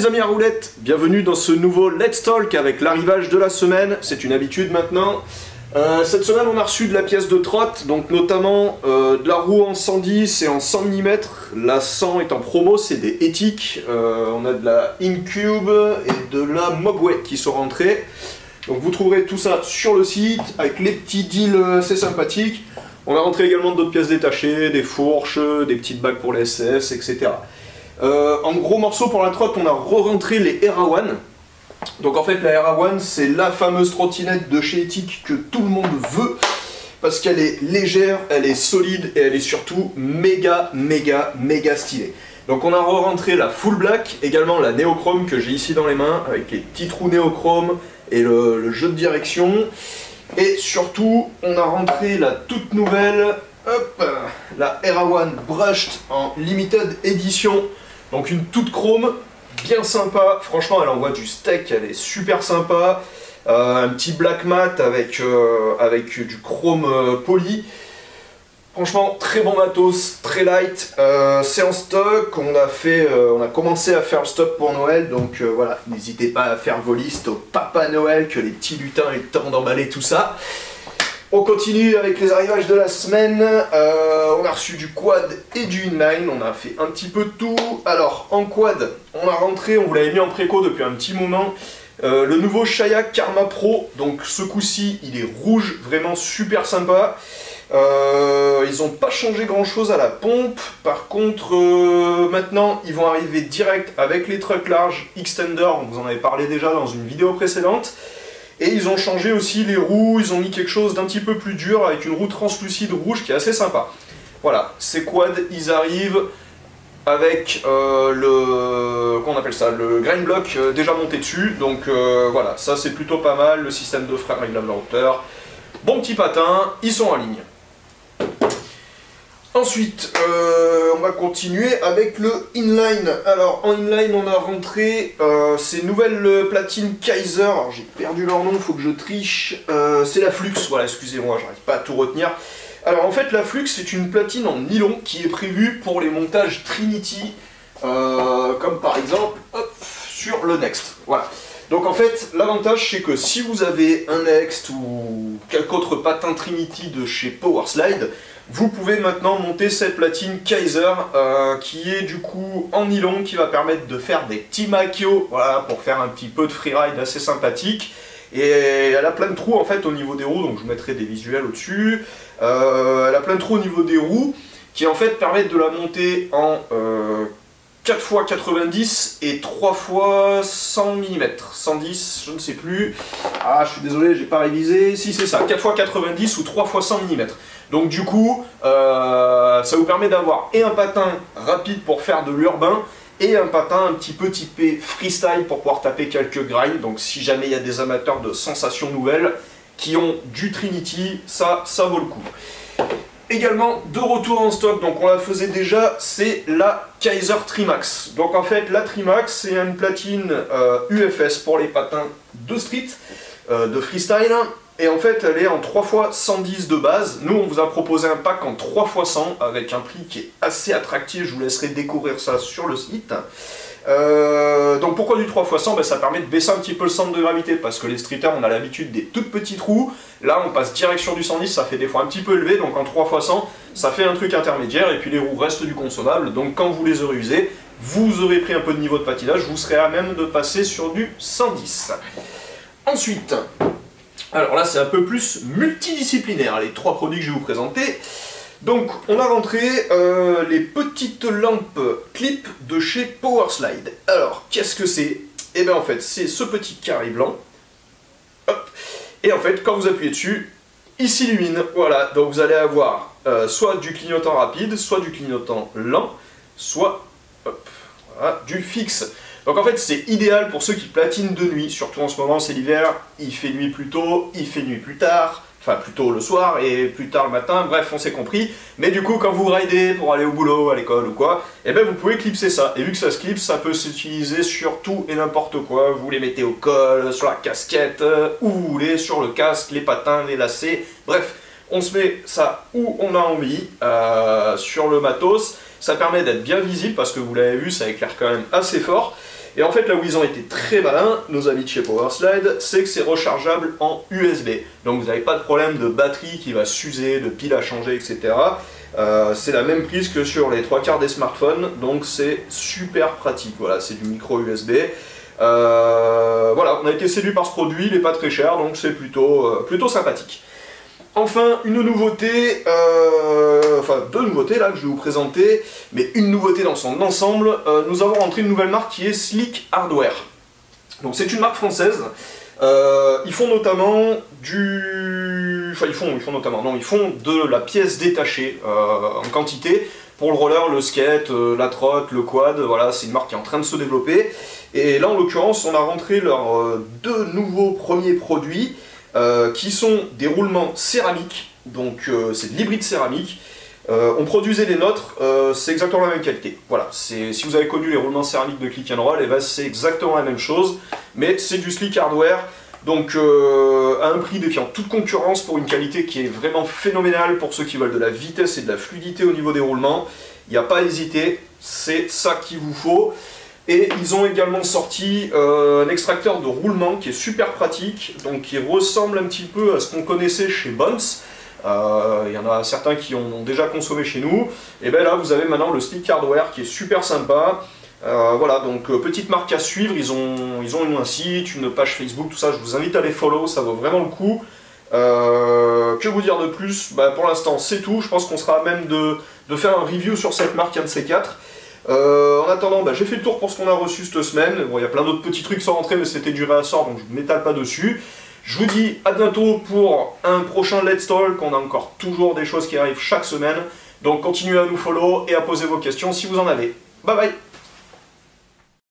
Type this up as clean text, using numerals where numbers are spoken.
les amis à roulette, bienvenue dans ce nouveau Let's Talk avec l'arrivage de la semaine, c'est une habitude maintenant. Cette semaine on a reçu de la pièce de trotte, donc notamment de la roue en 110 et en 100 mm, la 100 est en promo, c'est des éthiques, on a de la Incube et de la Mogwai qui sont rentrées. Donc vous trouverez tout ça sur le site, avec les petits deals assez sympathiques. On a rentré également d'autres pièces détachées, des fourches, des petites bagues pour les SS, etc. En gros morceau pour la trotte, on a re-rentré les Era-One. Donc en fait la Era-One c'est la fameuse trottinette de chez Ethic que tout le monde veut, parce qu'elle est légère, elle est solide et elle est surtout méga stylée. Donc on a re-rentré la Full Black, également la Néochrome que j'ai ici dans les mains, avec les petits trous Néochrome et le jeu de direction. Et surtout, on a rentré la toute nouvelle, hop, la Era-One Brushed en Limited Edition. Donc une toute chrome, bien sympa, franchement elle envoie du steak, elle est super sympa. Un petit black mat avec du chrome poli. Franchement, très bon matos, très light, c'est en stock, on a commencé à faire le stock pour Noël, donc voilà, n'hésitez pas à faire vos listes au Papa Noël, que les petits lutins aient le temps d'emballer tout ça. On continue avec les arrivages de la semaine, on a reçu du quad et du inline, on a fait un petit peu de tout. Alors, en quad, on a rentré, on vous l'avait mis en préco depuis un petit moment, le nouveau Shaya Karma Pro, donc ce coup-ci, il est rouge, vraiment super sympa. Ils n'ont pas changé grand chose à la pompe, par contre maintenant ils vont arriver direct avec les trucks larges Extender, on vous en avait parlé déjà dans une vidéo précédente, et ils ont changé aussi les roues, ils ont mis quelque chose d'un petit peu plus dur avec une roue translucide rouge qui est assez sympa. Voilà, ces quads ils arrivent avec qu'on appelle ça, le grain block déjà monté dessus, donc voilà, ça c'est plutôt pas mal, le système de frein réglable en hauteur, bon petit patin, ils sont en ligne. Ensuite, on va continuer avec le inline. Alors, en inline, on a rentré ces nouvelles platines Kaiser. Alors, j'ai perdu leur nom, il faut que je triche. C'est la Flux, voilà, excusez-moi, j'arrive pas à tout retenir. Alors, en fait, la Flux, c'est une platine en nylon qui est prévue pour les montages Trinity, comme par exemple, hop, sur le Next. Voilà. Donc en fait, l'avantage c'est que si vous avez un Next ou quelque autre patin Trinity de chez Powerslide, vous pouvez maintenant monter cette platine Kaiser qui est du coup en nylon, qui va permettre de faire des petits maquios, voilà, pour faire un petit peu de freeride assez sympathique. Et elle a plein de trous en fait au niveau des roues, donc je vous mettrai des visuels au-dessus. Elle a plein de trous au niveau des roues qui en fait permettent de la monter en 4x90 et 3x100 mm, 110, je ne sais plus. Ah, je suis désolé, j'ai pas révisé. Si, c'est ça, 4x90 ou 3x100 mm. Donc du coup, ça vous permet d'avoir et un patin rapide pour faire de l'urbain, et un patin un petit peu typé freestyle pour pouvoir taper quelques grinds. Donc si jamais il y a des amateurs de sensations nouvelles qui ont du Trinity, ça vaut le coup. Également de retour en stock, donc on la faisait déjà, c'est la Kaiser Trimax. Donc en fait la Trimax c'est une platine UFS pour les patins de street, de freestyle, et en fait elle est en 3x110 de base. Nous on vous a proposé un pack en 3x100 avec un prix qui est assez attractif, je vous laisserai découvrir ça sur le site. Donc pourquoi du 3x100? Ça permet de baisser un petit peu le centre de gravité, parce que les streeters on a l'habitude des toutes petites roues, là on passe direct sur du 110, ça fait des fois un petit peu élevé, donc en 3x100 ça fait un truc intermédiaire, et puis les roues restent du consommable, donc quand vous les aurez usées, vous aurez pris un peu de niveau de patinage, vous serez à même de passer sur du 110. Ensuite, alors là c'est un peu plus multidisciplinaire, les trois produits que je vais vous présenter. Donc on a rentré les petites lampes clip de chez Powerslide. Alors qu'est-ce que c'est? Et bien en fait c'est ce petit carré blanc. Hop. Et en fait quand vous appuyez dessus, il s'illumine. Voilà, donc vous allez avoir soit du clignotant rapide, soit du clignotant lent, soit hop, voilà, du fixe. Donc en fait c'est idéal pour ceux qui platinent de nuit, surtout en ce moment c'est l'hiver, il fait nuit plus tôt, il fait nuit plus tard. Enfin plutôt le soir et plus tard le matin, bref on s'est compris. Mais du coup quand vous ridez pour aller au boulot, à l'école ou quoi, et ben vous pouvez clipser ça. Et vu que ça se clipse, ça peut s'utiliser sur tout et n'importe quoi. Vous les mettez au col, sur la casquette, où vous voulez, sur le casque, les patins, les lacets, bref. On se met ça où on a envie, sur le matos. Ça permet d'être bien visible parce que vous l'avez vu, ça éclaire quand même assez fort. Et en fait, là où ils ont été très malins, nos amis de chez Powerslide, c'est que c'est rechargeable en USB. Donc vous n'avez pas de problème de batterie qui va s'user, de piles à changer, etc. C'est la même prise que sur les 3/4 des smartphones, donc c'est super pratique. Voilà, c'est du micro USB. Voilà, on a été séduit par ce produit, il n'est pas très cher, donc c'est plutôt sympathique. Enfin, une nouveauté, enfin deux nouveautés là que je vais vous présenter, mais une nouveauté dans son ensemble. Nous avons rentré une nouvelle marque qui est Slick Hardware. Donc c'est une marque française. Ils font notamment du... Enfin, ils font notamment... Non, ils font de la pièce détachée en quantité pour le roller, le skate, la trotte, le quad. Voilà, c'est une marque qui est en train de se développer. Et là, en l'occurrence, on a rentré leurs deux nouveaux premiers produits qui sont des roulements céramiques. Donc, c'est de l'hybride céramique. On produisait les nôtres, c'est exactement la même qualité. Voilà, si vous avez connu les roulements céramiques de Click and Roll, et ben c'est exactement la même chose, mais c'est du Slick Hardware, donc à un prix défiant toute concurrence pour une qualité qui est vraiment phénoménale pour ceux qui veulent de la vitesse et de la fluidité au niveau des roulements. Il n'y a pas à hésiter, c'est ça qu'il vous faut. Et ils ont également sorti un extracteur de roulement qui est super pratique, donc qui ressemble un petit peu à ce qu'on connaissait chez Bones. Il y en a certains qui en ont déjà consommé chez nous. Et bien là, vous avez maintenant le Slick Hardware qui est super sympa. Voilà, donc petite marque à suivre. Ils ont un site, une page Facebook, tout ça. Je vous invite à les follow, ça vaut vraiment le coup. Que vous dire de plus? Pour l'instant, c'est tout. Je pense qu'on sera à même de faire un review sur cette marque, un de ces quatre. En attendant, j'ai fait le tour pour ce qu'on a reçu cette semaine. Bon, il y a plein d'autres petits trucs sans rentrer, mais c'était du réassort, donc je ne m'étale pas dessus. Je vous dis à bientôt pour un prochain Let's Talk. On a encore toujours des choses qui arrivent chaque semaine. Donc continuez à nous follow et à poser vos questions si vous en avez. Bye bye!